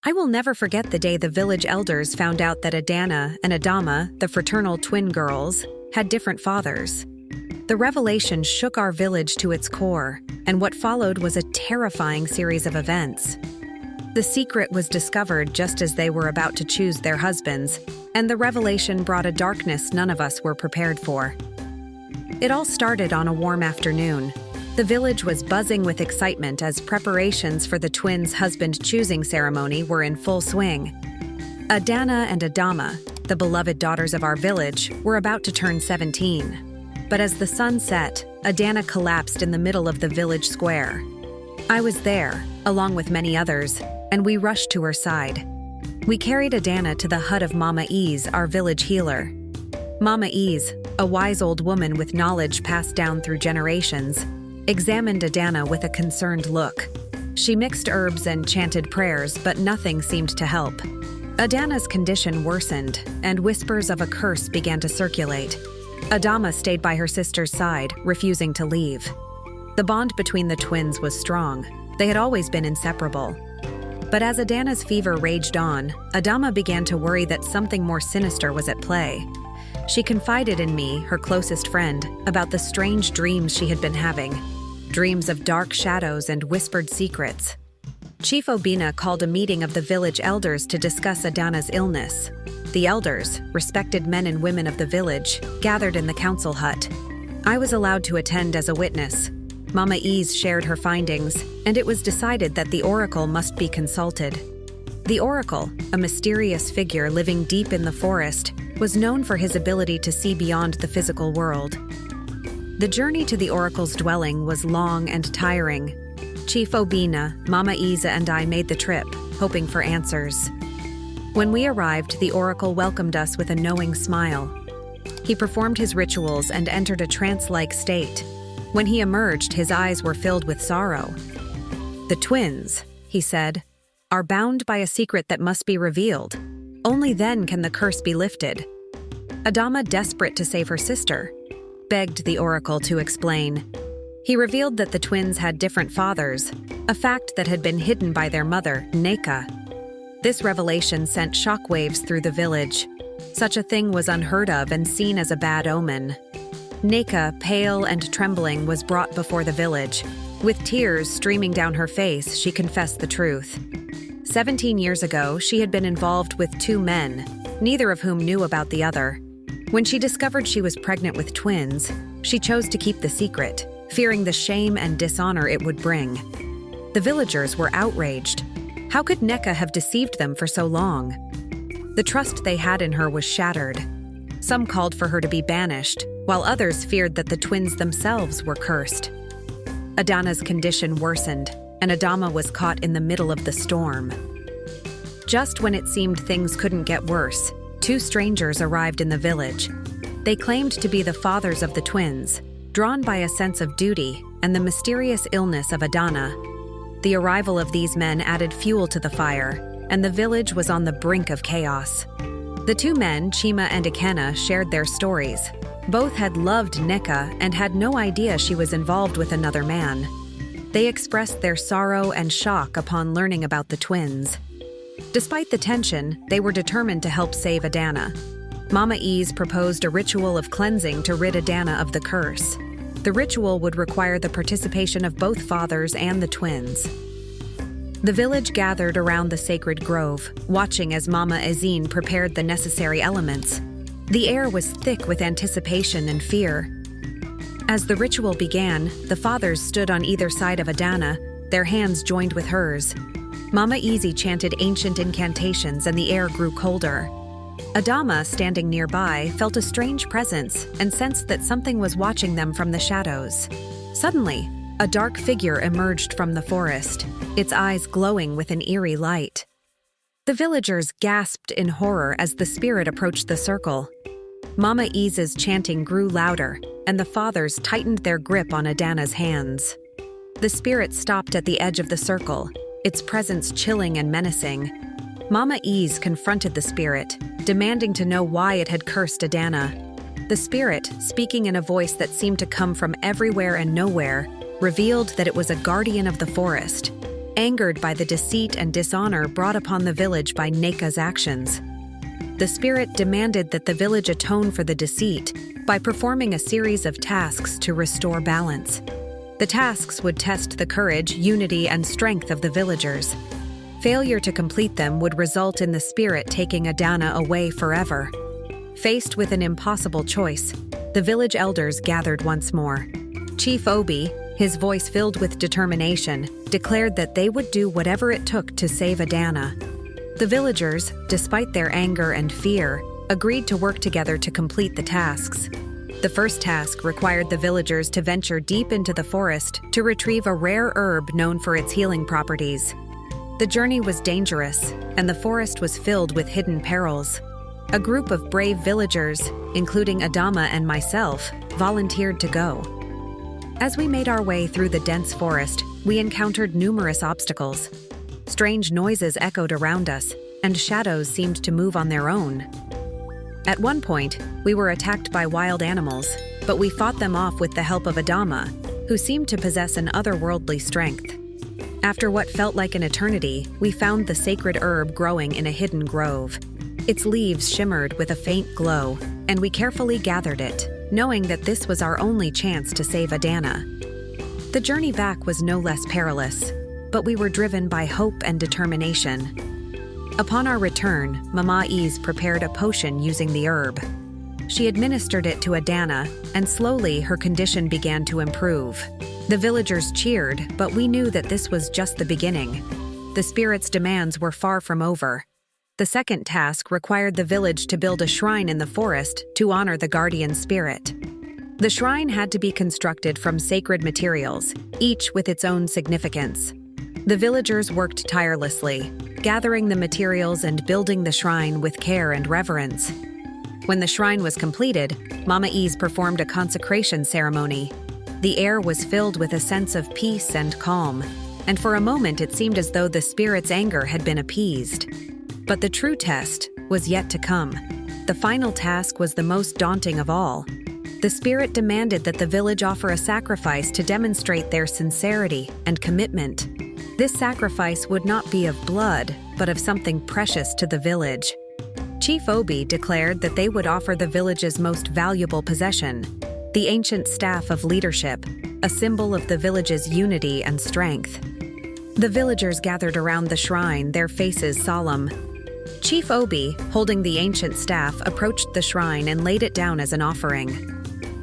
I will never forget the day the village elders found out that Adanna and Adamma, the fraternal twin girls, had different fathers. The revelation shook our village to its core, and what followed was a terrifying series of events. The secret was discovered just as they were about to choose their husbands, and the revelation brought a darkness none of us were prepared for. It all started on a warm afternoon. The village was buzzing with excitement as preparations for the twins' husband-choosing ceremony were in full swing. Adanna and Adamma, the beloved daughters of our village, were about to turn 17. But as the sun set, Adanna collapsed in the middle of the village square. I was there, along with many others, and we rushed to her side. We carried Adanna to the hut of Mama Ease, our village healer. Mama Ease, a wise old woman with knowledge passed down through generations, examined Adanna with a concerned look. She mixed herbs and chanted prayers, but nothing seemed to help. Adanna's condition worsened, and whispers of a curse began to circulate. Adamma stayed by her sister's side, refusing to leave. The bond between the twins was strong. They had always been inseparable. But as Adanna's fever raged on, Adamma began to worry that something more sinister was at play. She confided in me, her closest friend, about the strange dreams she had been having. Dreams of dark shadows and whispered secrets. Chief Obina called a meeting of the village elders to discuss Adanna's illness. The elders, respected men and women of the village, gathered in the council hut. I was allowed to attend as a witness. Mama Ease shared her findings, and it was decided that the oracle must be consulted. The oracle, a mysterious figure living deep in the forest, was known for his ability to see beyond the physical world. The journey to the oracle's dwelling was long and tiring. Chief Obina, Mama Isa, and I made the trip, hoping for answers. When we arrived, the oracle welcomed us with a knowing smile. He performed his rituals and entered a trance-like state. When he emerged, his eyes were filled with sorrow. "The twins," he said, "are bound by a secret that must be revealed. Only then can the curse be lifted." Adamma, desperate to save her sister, begged the oracle to explain. He revealed that the twins had different fathers, a fact that had been hidden by their mother, Neka. This revelation sent shockwaves through the village. Such a thing was unheard of and seen as a bad omen. Neka, pale and trembling, was brought before the village. With tears streaming down her face, she confessed the truth. 17 years ago, she had been involved with 2 men, neither of whom knew about the other. When she discovered she was pregnant with twins, she chose to keep the secret, fearing the shame and dishonor it would bring. The villagers were outraged. How could Neka have deceived them for so long? The trust they had in her was shattered. Some called for her to be banished, while others feared that the twins themselves were cursed. Adanna's condition worsened, and Adamma was caught in the middle of the storm. Just when it seemed things couldn't get worse, 2 strangers arrived in the village. They claimed to be the fathers of the twins, drawn by a sense of duty and the mysterious illness of Adanna. The arrival of these men added fuel to the fire, and the village was on the brink of chaos. The 2 men, Chima and Ikenna, shared their stories. Both had loved Neka and had no idea she was involved with another man. They expressed their sorrow and shock upon learning about the twins. Despite the tension, they were determined to help save Adanna. Mama Ease proposed a ritual of cleansing to rid Adanna of the curse. The ritual would require the participation of both fathers and the twins. The village gathered around the sacred grove, watching as Mama Ezine prepared the necessary elements. The air was thick with anticipation and fear. As the ritual began, the fathers stood on either side of Adanna, their hands joined with hers. Mama Easy chanted ancient incantations and the air grew colder. Adamma, standing nearby, felt a strange presence and sensed that something was watching them from the shadows. Suddenly, a dark figure emerged from the forest, its eyes glowing with an eerie light. The villagers gasped in horror as the spirit approached the circle. Mama Ease's chanting grew louder, and the fathers tightened their grip on Adanna's hands. The spirit stopped at the edge of the circle, its presence chilling and menacing. Mama Ease confronted the spirit, demanding to know why it had cursed Adanna. The spirit, speaking in a voice that seemed to come from everywhere and nowhere, revealed that it was a guardian of the forest. angered by the deceit and dishonor brought upon the village by Neka's actions. The spirit demanded that the village atone for the deceit by performing a series of tasks to restore balance. The tasks would test the courage, unity, and strength of the villagers. Failure to complete them would result in the spirit taking Adanna away forever. Faced with an impossible choice, the village elders gathered once more. Chief Obi, his voice filled with determination, declared that they would do whatever it took to save Adanna. The villagers, despite their anger and fear, agreed to work together to complete the tasks. The first task required the villagers to venture deep into the forest to retrieve a rare herb known for its healing properties. The journey was dangerous, and the forest was filled with hidden perils. A group of brave villagers, including Adamma and myself, volunteered to go. As we made our way through the dense forest, we encountered numerous obstacles. Strange noises echoed around us, and shadows seemed to move on their own. At one point, we were attacked by wild animals, but we fought them off with the help of Adamma, who seemed to possess an otherworldly strength. After what felt like an eternity, we found the sacred herb growing in a hidden grove. Its leaves shimmered with a faint glow, and we carefully gathered it, knowing that this was our only chance to save Adanna. The journey back was no less perilous, but we were driven by hope and determination. Upon our return, Mama Ease prepared a potion using the herb. She administered it to Adanna, and slowly her condition began to improve. The villagers cheered, but we knew that this was just the beginning. The spirit's demands were far from over. The second task required the village to build a shrine in the forest to honor the guardian spirit. The shrine had to be constructed from sacred materials, each with its own significance. The villagers worked tirelessly, gathering the materials and building the shrine with care and reverence. When the shrine was completed, Mama Ease performed a consecration ceremony. The air was filled with a sense of peace and calm, and for a moment it seemed as though the spirit's anger had been appeased. But the true test was yet to come. The final task was the most daunting of all. The spirit demanded that the village offer a sacrifice to demonstrate their sincerity and commitment. This sacrifice would not be of blood, but of something precious to the village. Chief Obi declared that they would offer the village's most valuable possession, the ancient staff of leadership, a symbol of the village's unity and strength. The villagers gathered around the shrine, their faces solemn. Chief Obi, holding the ancient staff, approached the shrine and laid it down as an offering.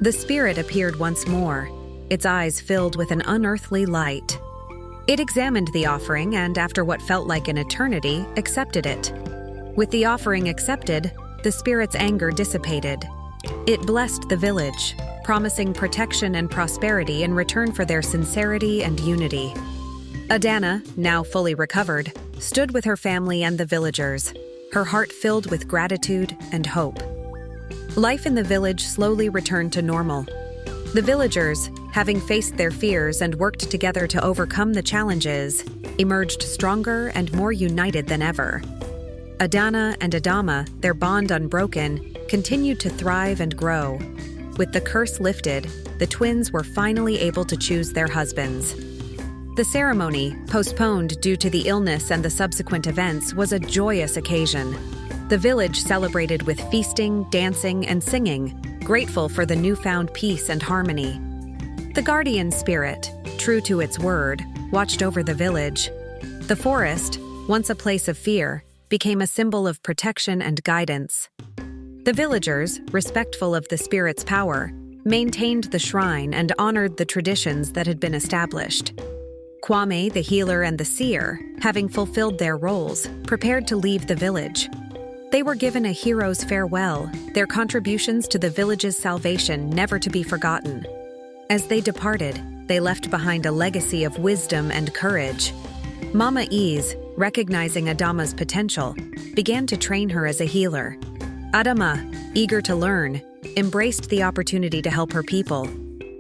The spirit appeared once more, its eyes filled with an unearthly light. It examined the offering and, after what felt like an eternity, accepted it. With the offering accepted, the spirit's anger dissipated. It blessed the village, promising protection and prosperity in return for their sincerity and unity. Adanna, now fully recovered, stood with her family and the villagers, her heart filled with gratitude and hope. Life in the village slowly returned to normal. The villagers, having faced their fears and worked together to overcome the challenges, emerged stronger and more united than ever. Adanna and Adamma, their bond unbroken, continued to thrive and grow. With the curse lifted, the twins were finally able to choose their husbands. The ceremony, postponed due to the illness and the subsequent events, was a joyous occasion. The village celebrated with feasting, dancing, and singing, grateful for the newfound peace and harmony. The guardian spirit, true to its word, watched over the village. The forest, once a place of fear, became a symbol of protection and guidance. The villagers, respectful of the spirit's power, maintained the shrine and honored the traditions that had been established. Kwame, the healer, and the seer, having fulfilled their roles, prepared to leave the village. They were given a hero's farewell, their contributions to the village's salvation never to be forgotten. As they departed, they left behind a legacy of wisdom and courage. Mama Ease, recognizing Adamma's potential, began to train her as a healer. Adamma, eager to learn, embraced the opportunity to help her people.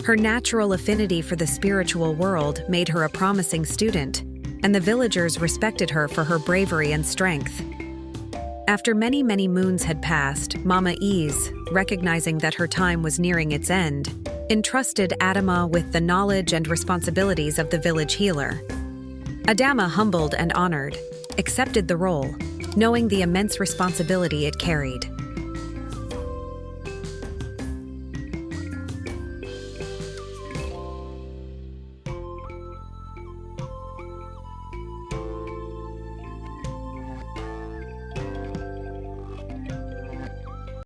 Her natural affinity for the spiritual world made her a promising student, and the villagers respected her for her bravery and strength. After many moons had passed, Mama Ease, recognizing that her time was nearing its end, entrusted Adamma with the knowledge and responsibilities of the village healer. Adamma, humbled and honored, accepted the role, knowing the immense responsibility it carried.